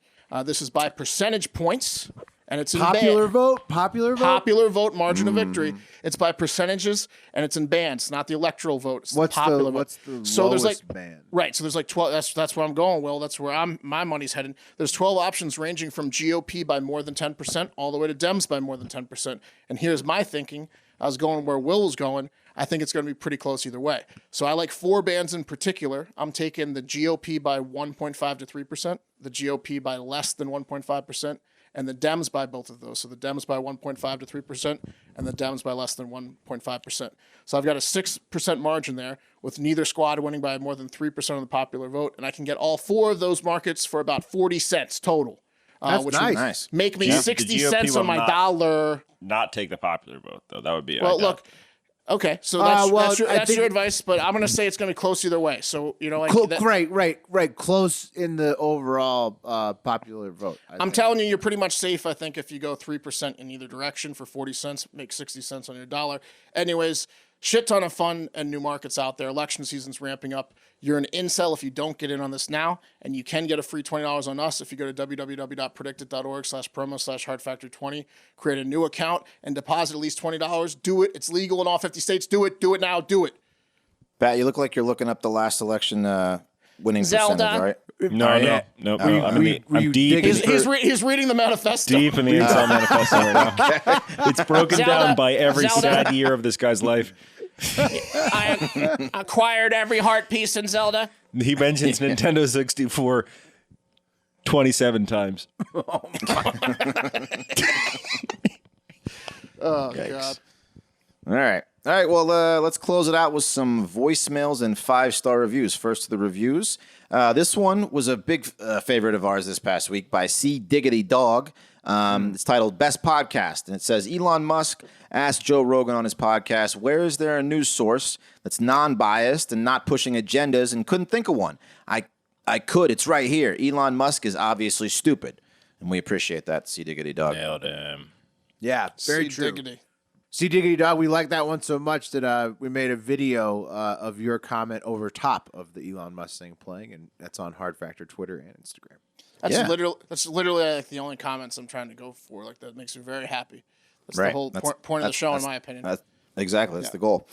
This is by percentage points, and it's in Popular band. vote? Popular vote? Popular vote margin of victory. It's by percentages, and it's in bands, not the electoral vote. It's What's the popular vote. what's the So there's lowest like band? right. So there's like 12. That's where I'm going. Will that's where my money's heading. There's 12 options ranging from GOP by more than 10% all the way to Dems by more than 10%. And here's my thinking. I was going where Will was going. I think it's going to be pretty close either way. So I like 4 bands in particular. I'm taking the GOP by 1.5 to 3%, the GOP by less than 1.5%, and the Dems by both of those. So the Dems by 1.5 to 3%, and the Dems by less than 1.5%. So I've got a 6% margin there, with neither squad winning by more than 3% of the popular vote, and I can get all 4 of those markets for about 40 cents total. That's which nice. would make me The 60 GOP cents will on my not- dollar. Not take the popular vote, though. That would be Well, look. Okay, so that's I think- your advice, but I'm going to say it's going to be close either way. So, like Right. Close in the overall popular vote. I'm telling you, you're pretty much safe, I think, if you go 3% in either direction for 40 cents, make 60 cents on your dollar. Anyways, shit ton of fun and new markets out there. Election season's ramping up. You're an incel if you don't get in on this now, and you can get a free $20 on us if you go to www.predictit.org/promo/hardfactor20, create a new account, and deposit at least $20. Do it. It's legal in all 50 states. Do it. Do it now. Do it. Pat, you look like you're looking up the last election winning Zelda. percentage, right? No. I'm deep. He's reading the manifesto. Deep in the Incel Manifesto right now. It's broken Zelda. down by every Zelda. sad year of this guy's life. I acquired every heart piece in Zelda. He mentions Nintendo 64 27 times. Oh, God. All right. Well, let's close it out with some voicemails and 5-star reviews. First to the reviews. This one was a big favorite of ours this past week by C. Diggity Dog. It's titled Best Podcast, and it says Elon Musk asked Joe Rogan on his podcast, where is there a news source that's non-biased and not pushing agendas, and couldn't think of one. I could. It's right here. Elon Musk is obviously stupid, and we appreciate that, C. Diggity Dog. Nailed him. Yeah, very See true. diggity. See, Diggity Dog, we like that one so much that we made a video of your comment over top of the Elon Musk thing playing, and that's on Hard Factor Twitter and Instagram. That's literally like the only comments I'm trying to go for. Like that makes me very happy. That's the whole point of the show, in my opinion. Exactly, that's the goal.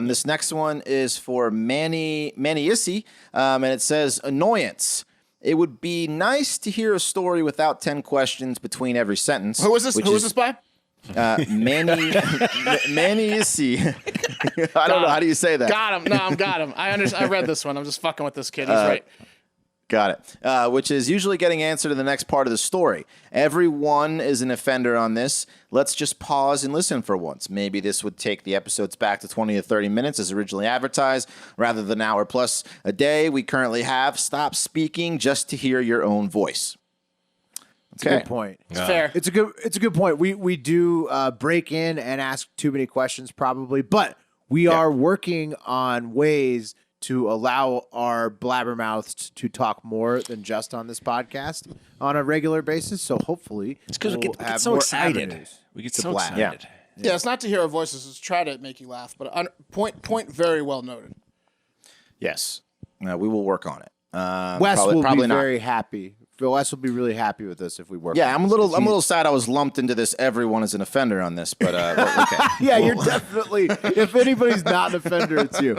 This next one is for Manny Issy, and it says annoyance. It would be nice to hear a story without 10 questions between every sentence. Who was this? Who was this by? Manny Issy. I don't know. How do you say that? Got him. No, I'm got him. I read this one. I'm just fucking with this kid. He's right. Got it. Which is usually getting answered in the next part of the story. Everyone is an offender on this. Let's just pause and listen for once. Maybe this would take the episodes back to 20 to 30 minutes as originally advertised, rather than an hour plus a day we currently have. Stop speaking just to hear your own voice. That's a good point. It's fair. It's a good point. We do break in and ask too many questions probably, but we are working on ways to allow our blabbermouths to talk more than just on this podcast on a regular basis. So hopefully It's because we we'll get have so more excited. avenues We get to so blab. excited. Yeah, it's not to hear our voices. It's try to make you laugh. But point very well noted. Yes. We will work on it. Wes will probably be not. very happy. Wes will be really happy with us if we work. Yeah, on I'm a this, 'cause little sad I was lumped into this. Everyone is an offender on this, but okay. Yeah, you're definitely. If anybody's not an offender, it's you.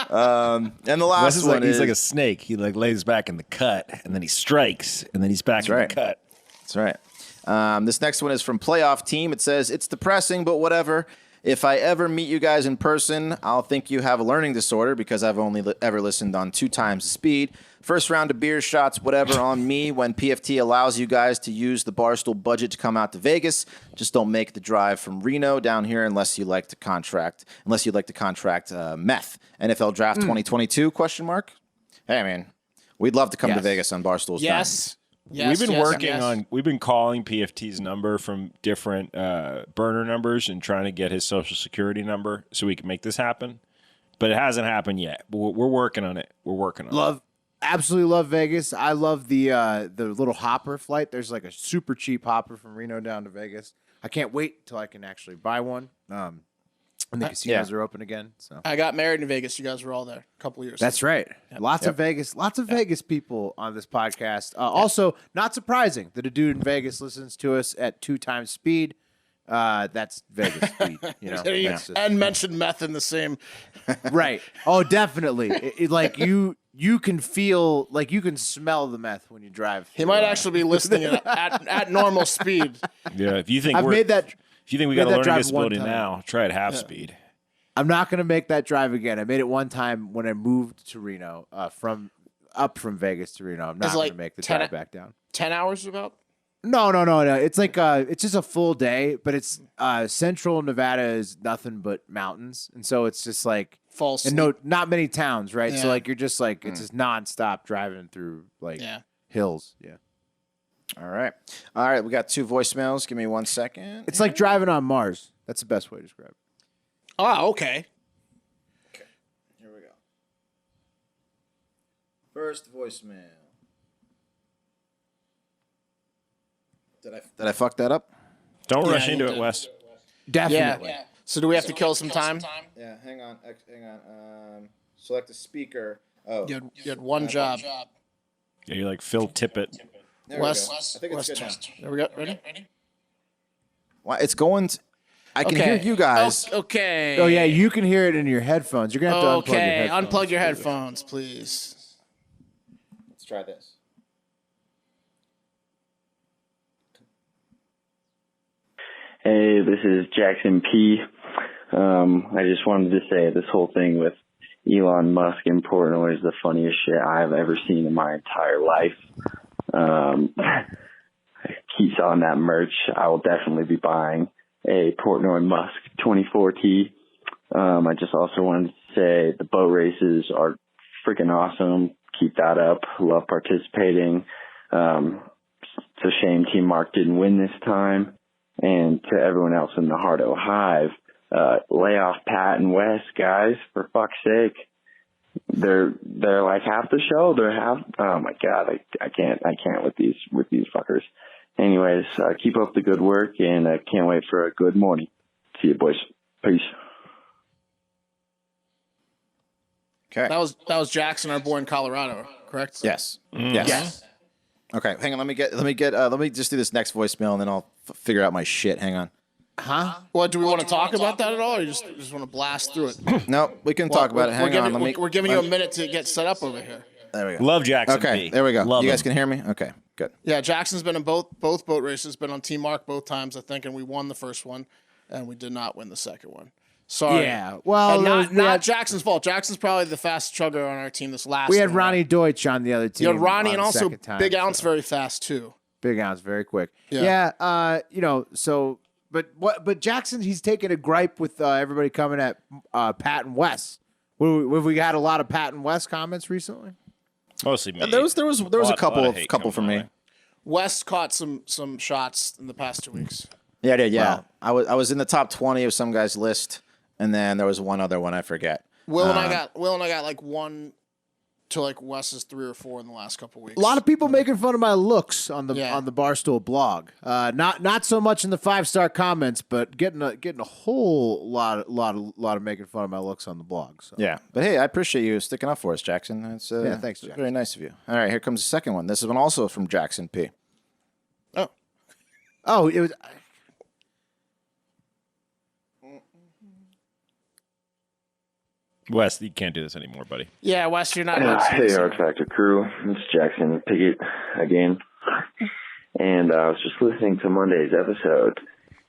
And the last Wes is one he's like a snake. He like lays back in the cut, and then he strikes, and then he's back in right. the cut. That's right. This next one is from Playoff Team. It says, it's depressing, but whatever. If I ever meet you guys in person, I'll think you have a learning disorder because I've only ever listened on 2 times the speed. First round of beer shots, whatever, on me when PFT allows you guys to use the Barstool budget to come out to Vegas. Just don't make the drive from Reno down here unless you like to contract meth. NFL Draft 2022, question mark? Hey, man, we'd love to come to Yes. Vegas on Barstool's time. Yes. We've been working on. We've been calling PFT's number from different burner numbers and trying to get his social security number so we can make this happen. But it hasn't happened yet. But we're working on it. We're working on it. Absolutely love Vegas. I love the little hopper flight. There's like a super cheap hopper from Reno down to Vegas. I can't wait till I can actually buy one. And the casinos are open again. So I got married in Vegas. You guys were all there a couple years. that's right. Lots of Vegas people on this podcast. Also, not surprising that a dude in Vegas listens to us at 2 times speed. That's Vegas speed, you know. And mentioned meth in the same. Right. Oh, definitely. Like you can feel, like you can smell the meth when you drive. He might actually be listening at normal speed. Yeah. If you think if you think we got a that learning drive disability one time. now, try it half speed. I'm not going to make that drive again. I made it one time when I moved to Reno, from Vegas to Reno. I'm not going to make the drive back down. 10 hours about? No. It's like it's just a full day, but it's central Nevada is nothing but mountains, and so it's just like False. and not many towns, right? Yeah. So like you're just like it's just nonstop driving through like hills. Yeah, All right. We got 2 voicemails. Give me 1 second. it's like driving on Mars. That's the best way to describe it. Oh, okay. Here we go. First voicemail. Did I fuck that up? Don't rush you into did. it, Wes. Definitely. Yeah. So do we have to kill some time? Yeah, hang on. Select a speaker. Oh, You had one job. Yeah, you're like Phil Tippett. there Wes, we go. I think it's good now. There we go. Ready? Why, it's going to... I can hear you guys. Okay. Oh yeah, you can hear it in your headphones. You're gonna have to unplug your Okay. headphones. Unplug your headphones, please. Let's try this. Hey, this is Jackson P. I just wanted to say this whole thing with Elon Musk in Portnoy is the funniest shit I've ever seen in my entire life. I keep selling that merch. I will definitely be buying a Portnoy Musk 24T. I just also wanted to say the boat races are freaking awesome. Keep that up. Love participating. It's a shame Team Mark didn't win this time. And to everyone else in the Hardo Hive, lay off Pat and Wes, guys, for fuck's sake. They're like half the show. They're half. Oh my God, I can't with these fuckers. Anyways, keep up the good work, and I can't wait for a good morning. See you, boys. Peace. Okay. That was Jackson, our boy in Colorado, correct? Yes. Yes. Okay, hang on. Let me just do this next voicemail, and then I'll figure out my shit. Hang on. What, do we want to talk about that at all, or you just want to blast through it? No, we can talk about it. Hang on. We're giving you a minute to get set up over here. There we go. Love Jackson Okay, P. there we go. Love you guys him. can hear me? Okay, good. Yeah, Jackson's been in both boat races, been on Team Mark both times, I think, and we won the first one, and we did not win the second one. Sorry. Yeah, well, and not Jackson's fault. Jackson's probably the fastest chugger on our team this last we had one. Ronnie Deutsch on the other team. You had Ronnie, on and the also second time, Big Ounce so. very fast, too. Big Ounce very quick. Yeah. So but Jackson, he's taking a gripe with everybody coming at Pat and Wes. Have we had a lot of Pat and Wes comments recently? Mostly me. There was a couple for me. way. West caught some shots in the past 2 weeks. Yeah. I was in the top 20 of some guy's list, and then there was one other one I forget. Will and I got like one to like Wes's 3 or 4 in the last couple weeks. A lot of people making fun of my looks on the Yeah. on the Barstool blog. Not so much in the 5-star comments, but getting a whole lot of making fun of my looks on the blog. So. Yeah, but hey, I appreciate you sticking up for us, Jackson. It's, Yeah, thanks, it's Jackson. very nice of you. All right, here comes the second one. This is one also from Jackson P. Oh, it was. Wes, you can't do this anymore, buddy. Yeah, Wes, you're not. Hey, Art Factor crew. It's Jackson Piggott again. And I was just listening to Monday's episode.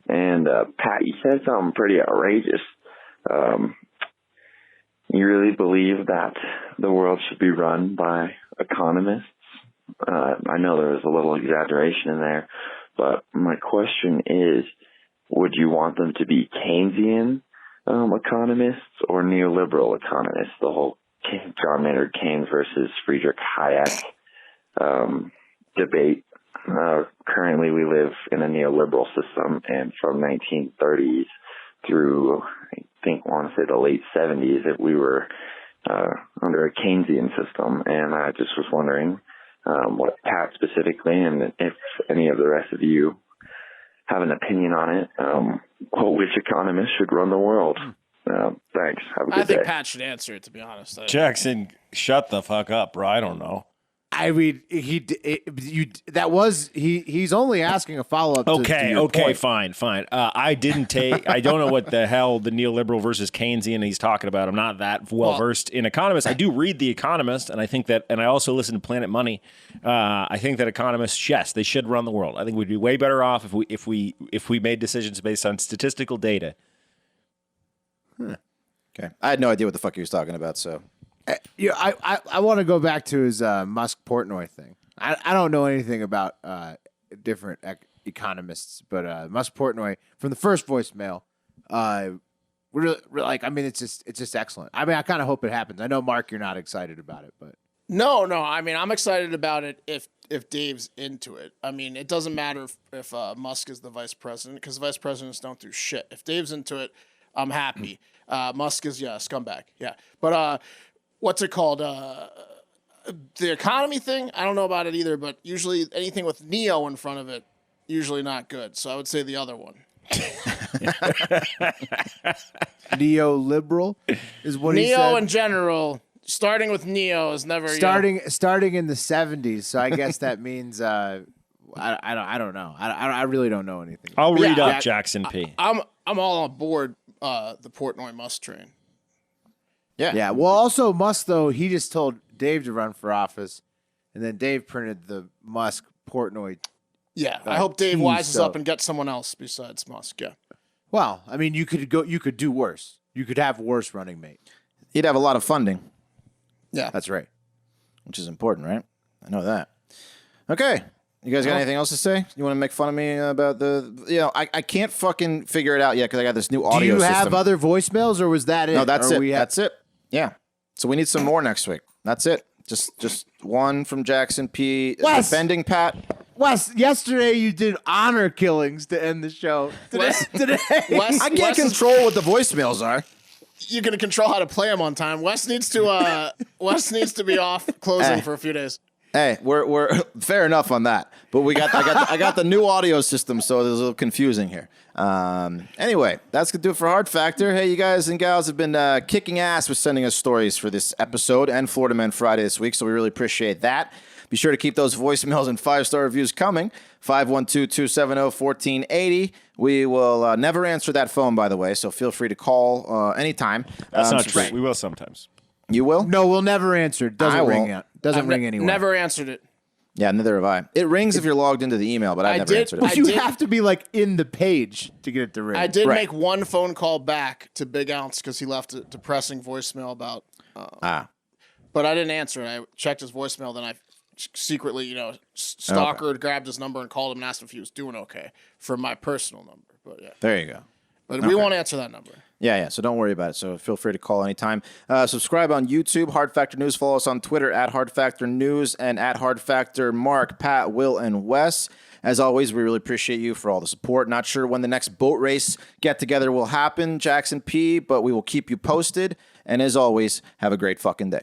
And, Pat, you said something pretty outrageous. You really believe that the world should be run by economists? I know there was a little exaggeration in there, but my question is, would you want them to be Keynesian economists or neoliberal economists? The whole John Maynard Keynes versus Friedrich Hayek debate. Currently, we live in a neoliberal system, and from 1930s through, I want to say the late 70s, that we were under a Keynesian system. And I just was wondering what Pat specifically, and if any of the rest of you have an opinion on it, which economist should run the world. Thanks. Have a good I think day. Pat should answer it, to be honest. Jackson, shut the fuck up, bro. I don't know. I mean, he's only asking a follow up. Okay, point. fine. I don't know what the hell the neoliberal versus Keynesian he's talking about. I'm not that well versed in economists. I do read The Economist, and I think that, and I also listen to Planet Money. I think that economists, yes, they should run the world. I think we'd be way better off if we made decisions based on statistical data. Okay, I had no idea what the fuck he was talking about, so. Yeah, I want to go back to his Musk Portnoy thing. I don't know anything about different economists, but Musk Portnoy from the first voicemail, really like. I mean, it's just excellent. I mean, I kind of hope it happens. I know, Mark, you're not excited about it, but No. I mean, I'm excited about it if Dave's into it. I mean, it doesn't matter if Musk is the vice president, because vice presidents don't do shit. If Dave's into it, I'm happy. Musk is, a scumbag. Yeah. But what's it called? The economy thing, I don't know about it either, but usually anything with neo in front of it, usually not good. So I would say the other one. neoliberal is what he said. Neo in general, starting with neo is never starting in the 70s. So I guess that means I don't know. I really don't know anything. I'll read up Yeah, Jackson P. I'm all on board the Portnoy Musk train. Yeah. Well, also Musk though, he just told Dave to run for office, and then Dave printed the Musk Portnoy. Yeah, I hope Dave geez, wises so- up and gets someone else besides Musk. Yeah. Well, I mean, you could do worse. You could have worse running mate. He'd have a lot of funding, Yeah. That's right. which is important, right? I know that. Okay. You guys got anything else to say? You want to make fun of me about I can't fucking figure it out yet because I got this new Do audio you system. have other voicemails, or was that it? No, that's Or it. we have- That's it. Yeah. So we need some more next week. That's it. Just one from Jackson P. Wes! Defending Pat. Wes, yesterday you did honor killings to end the show. Today, Wes, I can't Wes is- control what the voicemails are. You can control how to play them on time. Wes needs to be off closing for a few days. Hey, we're fair enough on that, but I got the new audio system, so it's a little confusing here. Anyway, that's gonna do it for Hard Factor. Hey, you guys and gals have been kicking ass with sending us stories for this episode and Florida Man Friday this week, so we really appreciate that. Be sure to keep those voicemails and 5-star reviews coming. 512-270-1480. We will never answer that phone, by the way, so feel free to call anytime. That's not true. We will sometimes. You will? No, we'll never answer. It I doesn't ring won't. out. Doesn't ring anywhere. Never answered it. Yeah, neither have I. It rings if you're logged into the email, but I've never answered it. You have to be like in the page to get it to ring. I did Right. make one phone call back to Big Ounce because he left a depressing voicemail about. But I didn't answer it. I checked his voicemail, then I secretly, stalkered, grabbed his number, and called him and asked him if he was doing okay for my personal number. But yeah, There you go. but we won't answer that number. Yeah, so don't worry about it. So feel free to call anytime. Subscribe on YouTube, Hard Factor News. Follow us on Twitter at Hard Factor News and at Hard Factor Mark, Pat, Will, and Wes. As always, we really appreciate you for all the support. Not sure when the next boat race get-together will happen, Jackson P., but we will keep you posted. And as always, have a great fucking day.